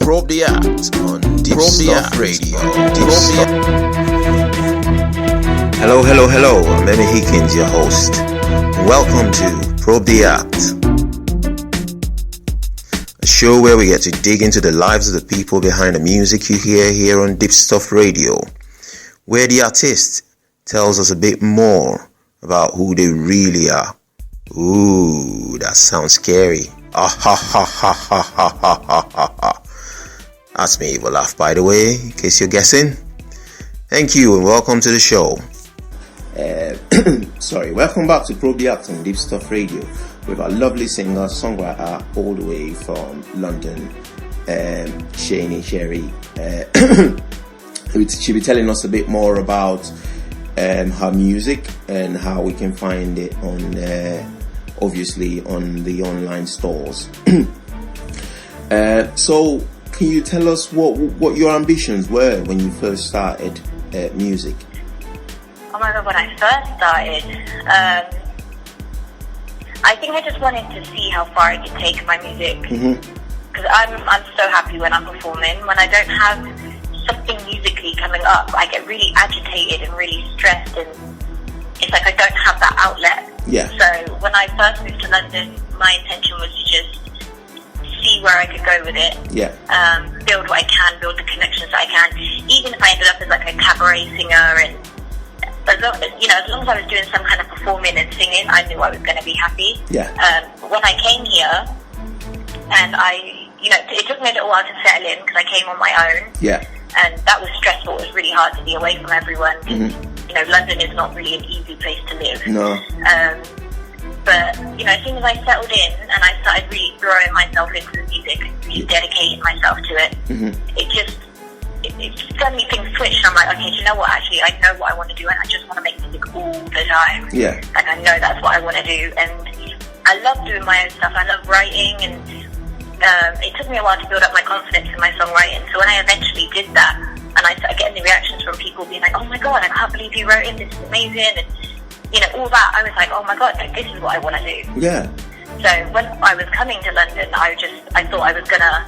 Probe the Act on Deepstuff Radio. Hello. I'm Emmy Hikins, your host. Welcome to Probe the Act, a show where we get to dig into the lives of the people behind the music you hear here on Deepstuff Radio, where the artist tells us a bit more about who they really are. Ooh, that sounds scary. That's my evil laugh, by the way, in case you're guessing. Thank you and welcome to the show. Welcome back to Probe the Act on Deepstuff Radio with our lovely singer, songwriter, all the way from London, Shani Cherry. She'll be telling us a bit more about her music and how we can find it on, obviously, on the online stores. So, can you tell us what your ambitions were when you first started music? Oh my God, when I first started, I think I just wanted to see how far I could take my music. Because I'm so happy when I'm performing. When I don't have something musically coming up, I get really agitated and really stressed, and it's like I don't have that outlet. Yeah. So when I first moved to London, my intention was to just see where I could go with it. Yeah. Build what I can, build the connections that I can. Even if I ended up as like a cabaret singer, and as long as I was doing some kind of performing and singing, I knew I was going to be happy. Yeah. When I came here, and it took me a little while to settle in because I came on my own. Yeah. And that was stressful. It was really hard to be away from everyone. London is not really an easy place to live. No. But, as soon as I settled in and I started really throwing myself into the music, really dedicating myself to it, it suddenly things switched. I'm like, okay, do you know what? Actually, I know what I want to do, and I just want to make music all the time. Yeah. Like, I know that's what I want to do. And I love doing my own stuff. I love writing, and it took me a while to build up my confidence in my songwriting. So when I eventually did that, and I started getting the reactions from people being like, oh my God, I can't believe you wrote it, this is amazing, and all that, I was like, oh my God, this is what I want to do. Yeah. So when I was coming to London, I thought I was gonna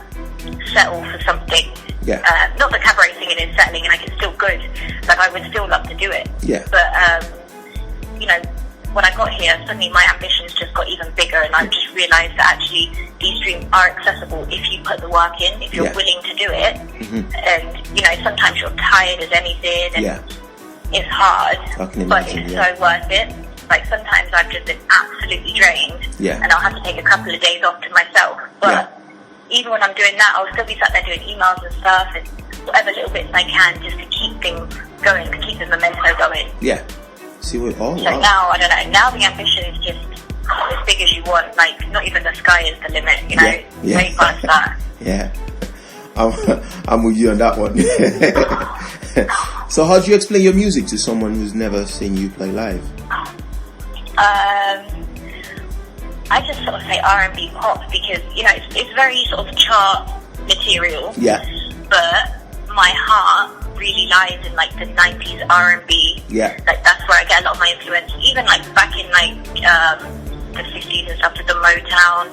settle for something. Yeah. Not that cabaret singing is settling, and it's still good. Like, I would still love to do it. Yeah. But when I got here, suddenly my ambitions just got even bigger, and I just realised that actually these dreams are accessible if you put the work in, if you're willing to do it. And sometimes you're tired as anything, and it's hard, but it's so worth it. Like, sometimes I've just been absolutely drained, and I'll have to take a couple of days off to myself. But even when I'm doing that, I'll still be sat there doing emails and stuff, and whatever little bits I can, just to keep things going, to keep the memento going. Yeah. See what? Oh, so wow. now, I don't know. Now the ambition is just as big as you want. Like, not even the sky is the limit. Way past that. Yeah. I'm with you on that one. So, how do you explain your music to someone who's never seen you play live? I just sort of say R&B pop because it's very sort of chart material. Yeah. But my heart really lies in like the 90s R&B. Yeah. Like, that's where I get a lot of my influence. Even like back in like the 50s and stuff with the Motown.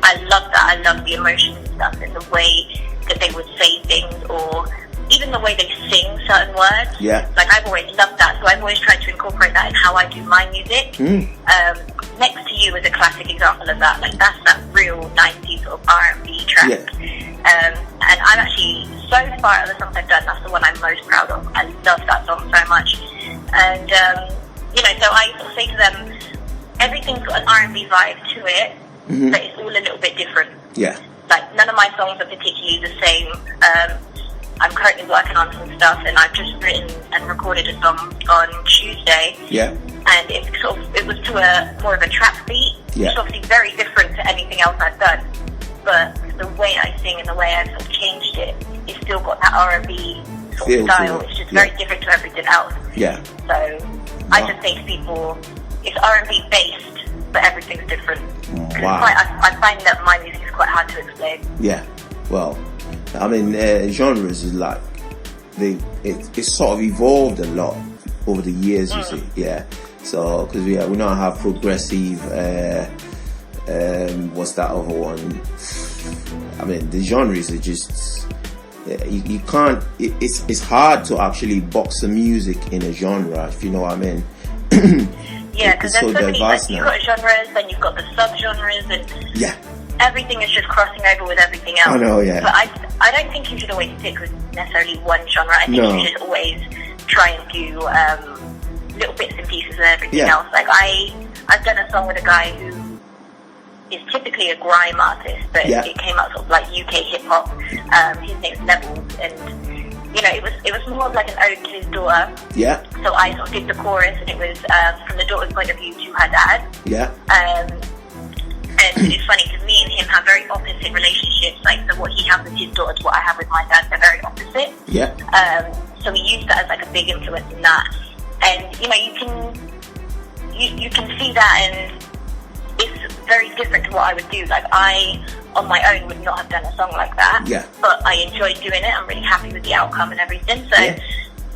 I love that. I love the emotion and stuff, and the way that they would say things, or even the way they sing certain words. Yeah. Like, I've always loved that, so I've always tried to incorporate that in how I do my music. Next to You is a classic example of that. Like, that's that real 90s sort of R&B track. Yeah. And I'm actually, so far out of the songs I've done, that's the one I'm most proud of. I love that song so much. And, so I sort of say to them, everything's got an R&B vibe to it, but it's all a little bit different. Yeah. Like, none of my songs are particularly the same. I'm currently working on some stuff, and I've just written and recorded a song on Tuesday. Yeah. And it was to a more of a trap beat, which is obviously very different to anything else I've done. But the way I sing and the way I've sort of changed it, it's still got that R&B sort of style. It's just very different to everything else. Yeah. So I just say to people, it's R&B based, but everything's different. Wow. I find that my music is quite hard to explain. Yeah. Well, I mean, genres is like it's sort of evolved a lot over the years. You see, yeah. So because we now have progressive. What's that other one? I mean, the genres are just, you can't, it's hard to actually box the music in a genre, if you know what I mean. Yeah, because there's so many, like, you've got genres, then you've got the sub-genres, and yeah, everything is just crossing over with everything else. I know, yeah. But I don't think you should always stick with necessarily one genre. I think you should always try and do little bits and pieces of everything else. Like, I've done a song with a guy who is typically a grime artist, but it came out sort of like UK hip-hop. His name's Levels, and you know, it was more of like an ode to his daughter. Yeah. So I sort of did the chorus, and it was from the daughter's point of view to her dad. Yeah. And it's funny because me and him have very opposite relationships. Like, so what he has with his daughter to what I have with my dad, they're very opposite. Yeah. So we used that as like a big influence in that, and you know, you can see that, and it's very different to what I would do. Like, I, on my own, would not have done a song like that. Yeah. But I enjoyed doing it. I'm really happy with the outcome and everything. So,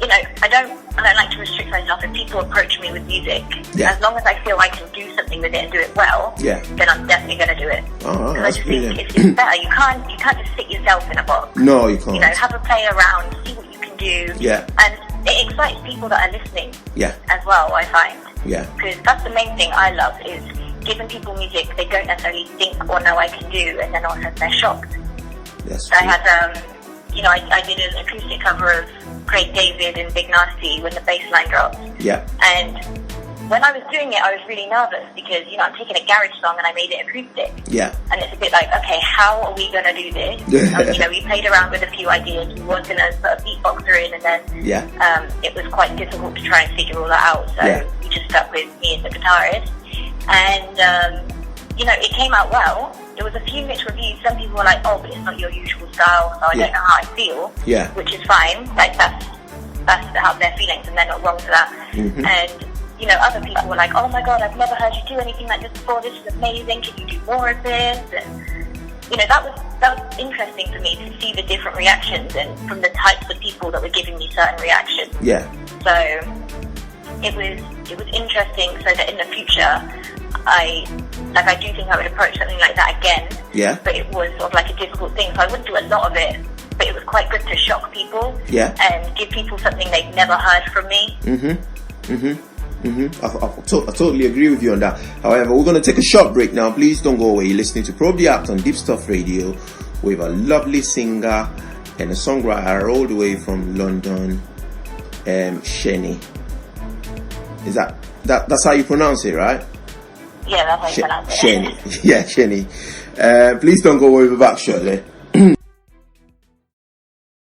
you know, I don't like to restrict myself. If people approach me with music, as long as I feel I can do something with it and do it well, then I'm definitely going to do it. Oh, that's brilliant. It's better. You can't just sit yourself in a box. No, you can't. You know, have a play around, see what you can do. Yeah. And it excites people that are listening. Yeah. As well, I find. Yeah. Because that's the main thing I love, is giving people music they don't necessarily think or know I can do, and then all of a sudden they're shocked. Yes. So I had, you know, I did an acoustic cover of Craig David and Big Nasty when the bass line dropped. Yeah. And when I was doing it, I was really nervous because, you know, I'm taking a garage song and I made it acoustic. Yeah. And it's a bit like, okay, how are we going to do this? You know, we played around with a few ideas. We were going to put a beatboxer in, and then it was quite difficult to try and figure all that out. So we just stuck with me and the guitarist. And, you know, it came out well. There was a few mixed reviews. Some people were like, oh, but it's not your usual style, so I don't know how I feel. Yeah. Which is fine. Like, that's how their feelings, and they're not wrong for that. Mm-hmm. And, you know, other people were like, oh my God, I've never heard you do anything like this before. This is amazing. Can you do more of this? And, you know, that was interesting for me to see the different reactions, and from the types of people that were giving me certain reactions. Yeah. So it was interesting, so that in the future, I do think I would approach something like that again. Yeah. But it was sort of like a difficult thing, so I wouldn't do a lot of it. But it was quite good to shock people. Yeah. And give people something they've never heard from me. I totally agree with you on that. However, we're going to take a short break now. Please don't go away. You're listening to Probe the Act on Deepstuff Radio with a lovely singer and a songwriter all the way from London, Shani. Is that's how you pronounce it, right? Yeah, that's how you pronounce it. Shani. Yeah, Shani. Please don't go away, we're back shortly.